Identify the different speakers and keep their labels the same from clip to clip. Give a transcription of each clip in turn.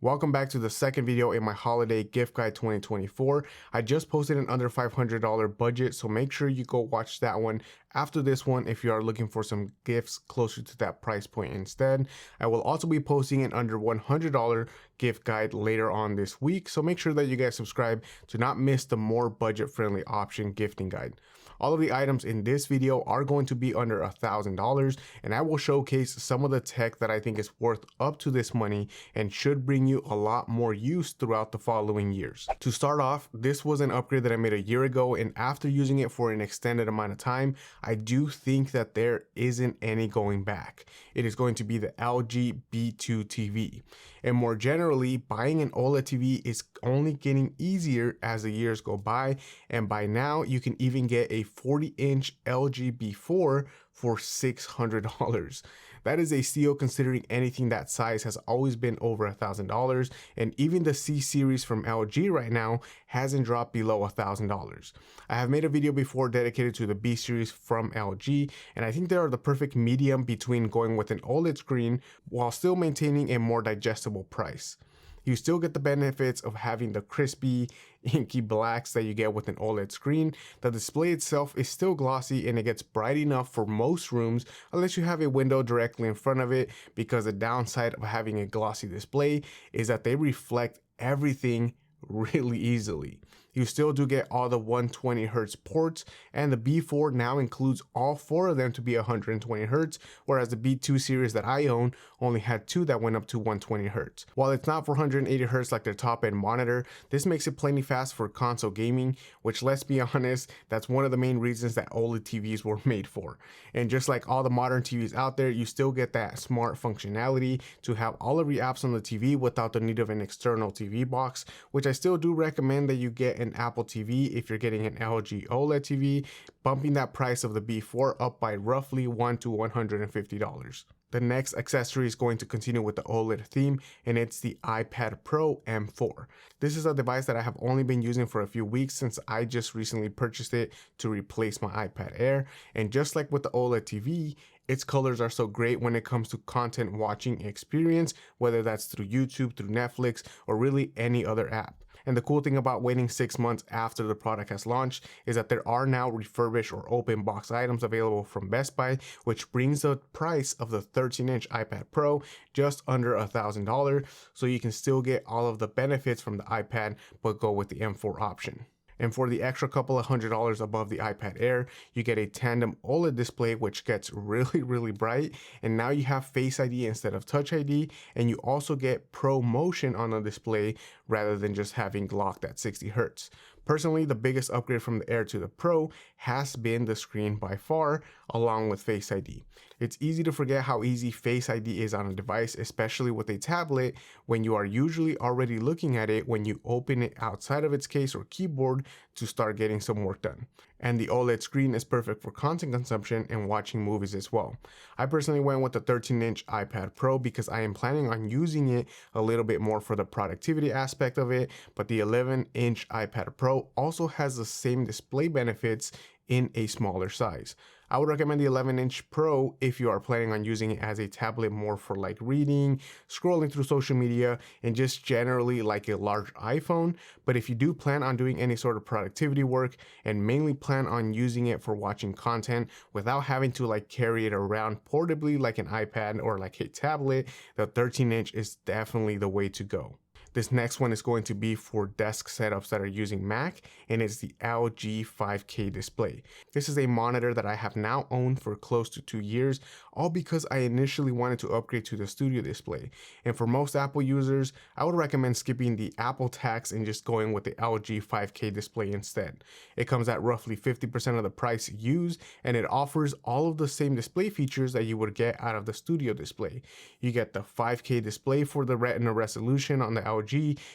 Speaker 1: Welcome back to the second video in my holiday gift guide 2024. I just posted an under $500 budget, so make sure you go watch that one after this one if you are looking for some gifts closer to that price point instead. I will also be posting an under $100 gift guide later on this week, so make sure that you guys subscribe to not miss the more budget-friendly option gifting guide. All of the items in this video are going to be under $1,000, and I will showcase some of the tech that I think is worth up to this money and should bring you a lot more use throughout the following years. To start off, this was an upgrade that I made a year ago, and after using it for an extended amount of time, I do think that there isn't any going back. It is going to be the LG B2 TV. And more generally, buying an OLED TV is only getting easier as the years go by, and by now you can even get a 40-inch LG B4 for $600. That is a steal considering anything that size has always been over $1,000, and even the C series from LG right now hasn't dropped below $1,000. I have made a video before dedicated to the B series from LG, and I think they are the perfect medium between going with an OLED screen while still maintaining a more digestible price. You still get the benefits of having the crispy, inky blacks that you get with an OLED screen. The display itself is still glossy and it gets bright enough for most rooms unless you have a window directly in front of it, because the downside of having a glossy display is that they reflect everything really easily. You still do get all the 120 Hz ports, and the B4 now includes all four of them to be 120 Hz, whereas the B2 series that I own only had two that went up to 120 Hz. While it's not 480 Hz like their top end monitor, this makes it plenty fast for console gaming, which, let's be honest, that's one of the main reasons that OLED TVs were made for. And just like all the modern TVs out there, you still get that smart functionality to have all of your apps on the TV without the need of an external TV box, which I still do recommend that you get an Apple TV if you're getting an LG OLED TV, bumping that price of the B4 up by roughly $100 to $150. The next accessory is going to continue with the OLED theme, and it's the iPad Pro M4. This is a device that I have only been using for a few weeks since I just recently purchased it to replace my iPad Air, and just like with the OLED TV, its colors are so great when it comes to content watching experience, whether that's through YouTube, through Netflix, or really any other app. And the cool thing about waiting 6 months after the product has launched is that there are now refurbished or open box items available from Best Buy, which brings the price of the 13-inch iPad Pro just under $1,000, so you can still get all of the benefits from the iPad but go with the M4 option. And for the extra couple of $100 above the iPad Air, you get a tandem OLED display which gets really bright, and now you have Face ID instead of Touch ID, and you also get Pro Motion on the display rather than just having locked at 60 Hz. Personally, the biggest upgrade from the Air to the Pro has been the screen by far, along with Face ID. It's easy to forget how easy Face ID is on a device, especially with a tablet, when you are usually already looking at it when you open it outside of its case or keyboard to start getting some work done. And the OLED screen is perfect for content consumption and watching movies as well. I personally went with the 13-inch iPad Pro because I am planning on using it a little bit more for the productivity aspect of it, but the 11-inch iPad Pro also has the same display benefits in a smaller size. I would recommend the 11-inch Pro if you are planning on using it as a tablet more for like reading, scrolling through social media, and just generally like a large iPhone. But if you do plan on doing any sort of productivity work and mainly plan on using it for watching content without having to like carry it around portably like an iPad or like a tablet, the 13-inch is definitely the way to go. This next one is going to be for desk setups that are using Mac, and it's the LG 5K display. This is a monitor that I have now owned for close to 2 years, all because I initially wanted to upgrade to the studio display. And for most Apple users, I would recommend skipping the Apple tax and just going with the LG 5K display instead. It comes at roughly 50% of the price used, and it offers all of the same display features that you would get out of the studio display. You get the 5K display for the Retina resolution on the LG.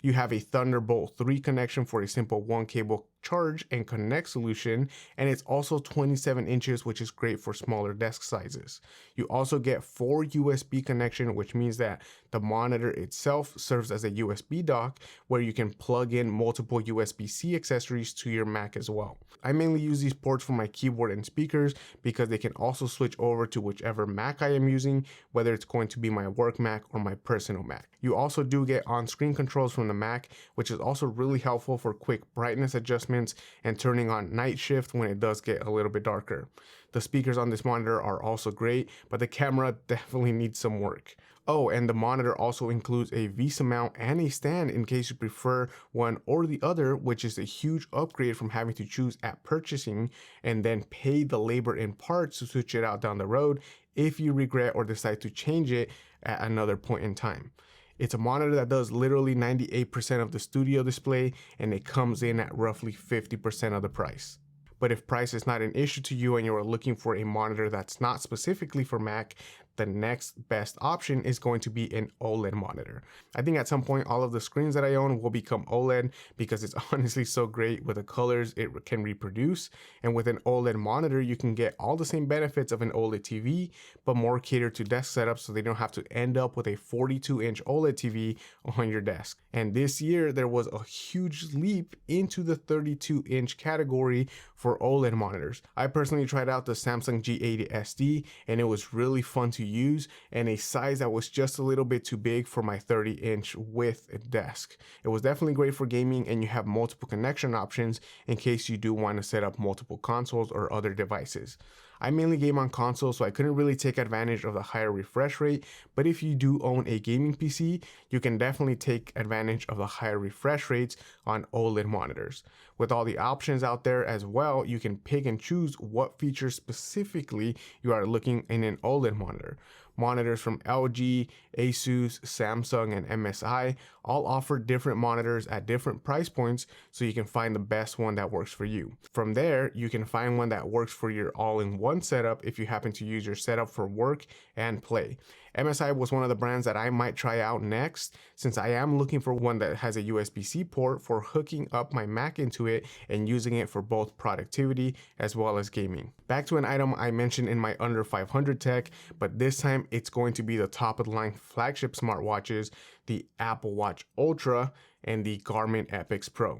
Speaker 1: You have a Thunderbolt 3 connection for a simple one cable charge and connect solution, and it's also 27 inches, which is great for smaller desk sizes. You also get 4 USB connection, which means that the monitor itself serves as a USB dock where you can plug in multiple USB-C accessories to your Mac as well. I mainly use these ports for my keyboard and speakers because they can also switch over to whichever Mac I am using, whether it's going to be my work Mac or my personal Mac. You also do get on-screen controls from the Mac, which is also really helpful for quick brightness adjustments and turning on night shift when it does get a little bit darker. The speakers on this monitor are also great, but the camera definitely needs some work. Oh, and the monitor also includes a VESA mount and a stand in case you prefer one or the other, which is a huge upgrade from having to choose at purchasing and then pay the labor in parts to switch it out down the road if you regret or decide to change it at another point in time. It's a monitor that does literally 98% of the studio display, and it comes in at roughly 50% of the price. But if price is not an issue to you and you are looking for a monitor that's not specifically for Mac, the next best option is going to be an OLED monitor. I think at some point all of the screens that I own will become OLED because it's honestly so great with the colors it can reproduce. And with an OLED monitor, you can get all the same benefits of an OLED TV, but more catered to desk setups so they don't have to end up with a 42-inch OLED TV on your desk. And this year, there was a huge leap into the 32-inch category for OLED monitors. I personally tried out the Samsung G80 SD, and it was really fun to use, and a size that was just a little bit too big for my 30-inch width desk. It was definitely great for gaming, and you have multiple connection options in case you do want to set up multiple consoles or other devices. I mainly game on console, so I couldn't really take advantage of the higher refresh rate, but if you do own a gaming PC, you can definitely take advantage of the higher refresh rates on OLED monitors. With all the options out there as well, you can pick and choose what features specifically you are looking in an OLED monitor. Monitors from LG, Asus, Samsung, and MSI all offer different monitors at different price points, so you can find the best one that works for you. From there, you can find one that works for your all-in-one setup if you happen to use your setup for work and play. MSI was one of the brands that I might try out next, since I am looking for one that has a USB-C port for hooking up my Mac into it and using it for both productivity as well as gaming. Back to an item I mentioned in my under 500 tech, but this time it's going to be the top of the line flagship smartwatches, the Apple Watch Ultra and the Garmin Epix Pro.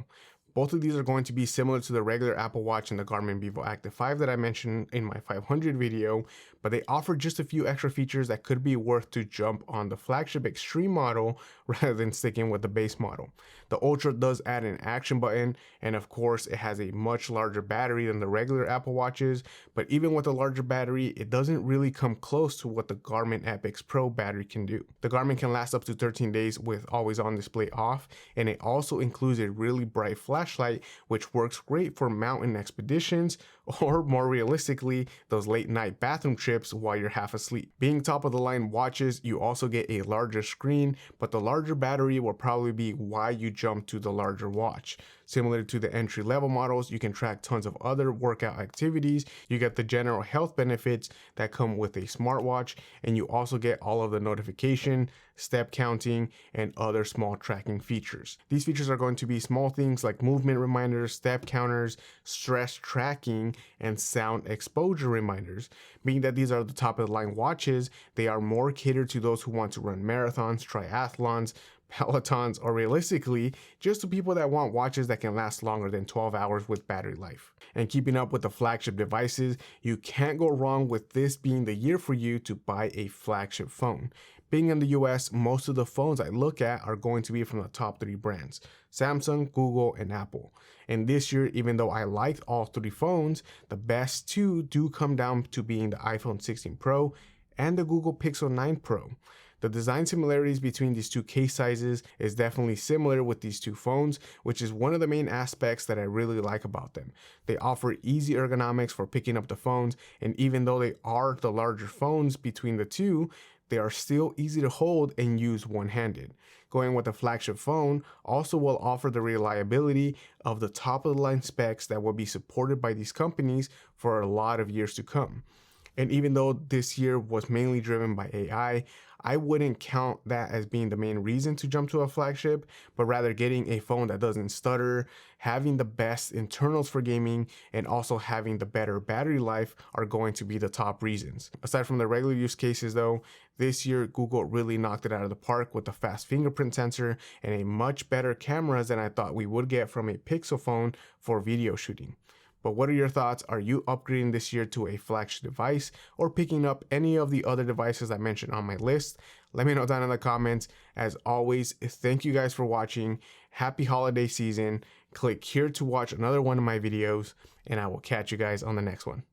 Speaker 1: Both of these are going to be similar to the regular Apple Watch and the Garmin Vivo Active 5 that I mentioned in my 500 video, but they offer just a few extra features that could be worth to jump on the flagship Extreme model rather than sticking with the base model. The Ultra does add an action button, and of course it has a much larger battery than the regular Apple Watches, but even with a larger battery, it doesn't really come close to what the Garmin Epix Pro battery can do. The Garmin can last up to 13 days with always on display off, and it also includes a really bright flashlight, which works great for mountain expeditions, or more realistically, those late night bathroom trips while you're half asleep. Being top of the line watches, you also get a larger screen, but the larger battery will probably be why you jump to the larger watch. Similar to the entry-level models, you can track tons of other workout activities. You get the general health benefits that come with a smartwatch, and you also get all of the notification, step counting, and other small tracking features. These features are going to be small things like movement reminders, step counters, stress tracking, and sound exposure reminders. Being that these are the top of the line watches, they are more catered to those who want to run marathons, triathlons, pelotons, or realistically, just to people that want watches that can last longer than 12 hours with battery life. And keeping up with the flagship devices, you can't go wrong with this being the year for you to buy a flagship phone. Being in the US, most of the phones I look at are going to be from the top 3 brands, Samsung, Google, and Apple. And this year, even though I liked all 3 phones, the best 2 do come down to being the iPhone 16 Pro and the Google Pixel 9 Pro. The design similarities between these 2 case sizes is definitely similar with these 2 phones, which is one of the main aspects that I really like about them. They offer easy ergonomics for picking up the phones, and even though they are the larger phones between the 2, they are still easy to hold and use one-handed. Going with a flagship phone also will offer the reliability of the top of the line specs that will be supported by these companies for a lot of years to come. And even though this year was mainly driven by AI, I wouldn't count that as being the main reason to jump to a flagship, but rather getting a phone that doesn't stutter, having the best internals for gaming, and also having the better battery life are going to be the top reasons. Aside from the regular use cases though, this year Google really knocked it out of the park with a fast fingerprint sensor and a much better cameras than I thought we would get from a Pixel phone for video shooting. But what are your thoughts? Are you upgrading this year to a flagship device or picking up any of the other devices I mentioned on my list? Let me know down in the comments. As always, thank you guys for watching. Happy holiday season. Click here to watch another one of my videos, and I will catch you guys on the next one.